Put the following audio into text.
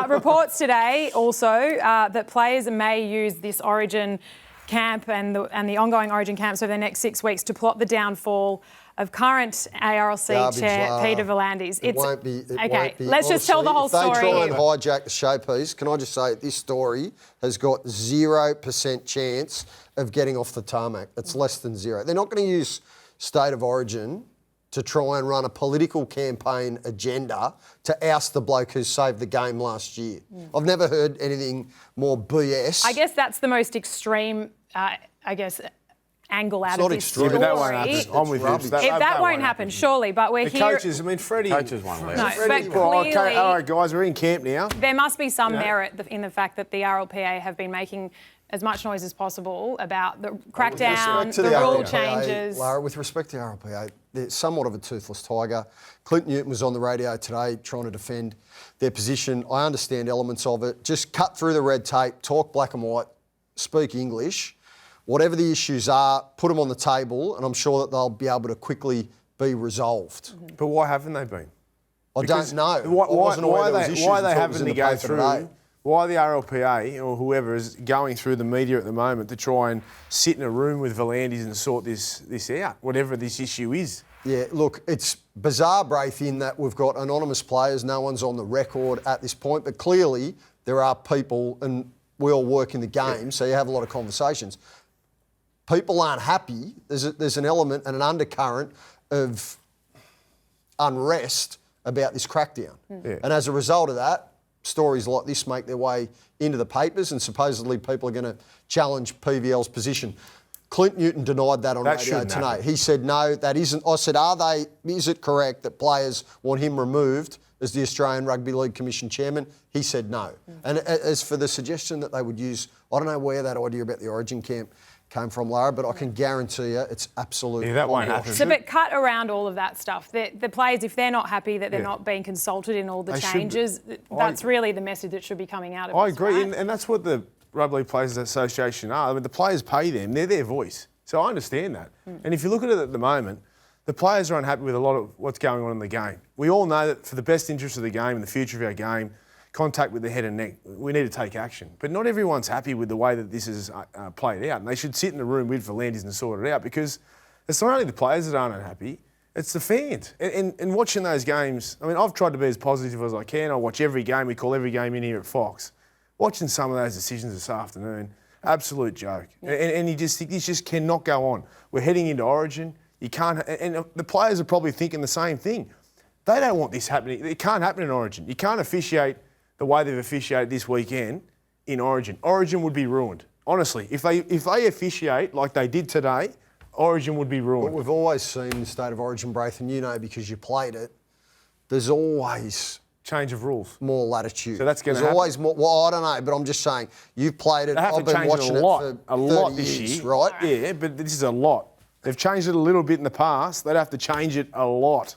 Reports today also that players may use this Origin camp and the ongoing Origin camps over the next 6 weeks to plot the downfall of current ARLC chair Peter V'landys. It won't be. Let's just tell the whole story. If they try and hijack the showpiece, can I just say this story has got 0% chance of getting off the tarmac. It's less than zero. They're not going to use State of Origin to try and run a political campaign agenda to oust the bloke who saved the game last year. I've never heard anything more BS. I guess that's the most extreme, angle out of this story. But that won't happen. I'm with you. That won't happen, surely, but we're here... Coaches, Freddie... Coaches won't let No, but clearly... Okay, all right, guys, we're in camp now. There must be some merit in the fact that the RLPA have been making as much noise as possible about the crackdown, the rule changes. Lara, with respect to the RLPA, they're somewhat of a toothless tiger. Clint Newton was on the radio today trying to defend their position. I understand elements of it. Just cut through the red tape, talk black and white, speak English. Whatever the issues are, put them on the table, and I'm sure that they'll be able to quickly be resolved. But why haven't they been? I don't know. Why are they having to go through? Why the RLPA or whoever is going through the media at the moment to try and sit in a room with V'landys and sort this out, whatever this issue is? Yeah, look, it's bizarre, Braith, in that we've got anonymous players. No one's on the record at this point, but clearly there are people, and we all work in the game, so you have a lot of conversations. People aren't happy. There's an element and an undercurrent of unrest about this crackdown. Yeah. And as a result of that, stories like this make their way into the papers, and supposedly people are going to challenge PVL's position. Clint Newton denied that on radio tonight. He said, no, that isn't. I said, is it correct that players want him removed as the Australian Rugby League Commission chairman? He said no. And as for the suggestion that they would use, I don't know where that idea about the Origin camp came from, Lara, but I can guarantee you it's absolutely... Yeah, that won't happen. So, but cut around all of that stuff. The players, if they're not happy that they're not being consulted in all the changes, that's really the message that should be coming out of I this, agree, right? and that's what the Rugby League Players Association are. I mean, the players pay them, they're their voice. So I understand that. And if you look at it at the moment, the players are unhappy with a lot of what's going on in the game. We all know that for the best interest of the game and the future of our game, contact with the head and neck, we need to take action. But not everyone's happy with the way that this is played out. And they should sit in the room with V'landys and sort it out, because it's not only the players that aren't unhappy, it's the fans. And watching those games, I mean, I've tried to be as positive as I can. I watch every game. We call every game in here at Fox. Watching some of those decisions this afternoon, absolute joke. Yeah. And you just think this just cannot go on. We're heading into Origin. You can't, and the players are probably thinking the same thing. They don't want this happening. It can't happen in Origin. You can't officiate the way they've officiated this weekend in Origin. Origin would be ruined. Honestly, if they officiate like they did today, Origin would be ruined. But we've always seen the State of Origin, Braith, and you know because you played it, there's always... change of rules. More latitude. So that's going to happen. There's always more... Well, I don't know, but I'm just saying, you've played it, I've been watching it for 30 this years, year. right? Yeah, but this is a lot. They've changed it a little bit in the past. They'd have to change it a lot.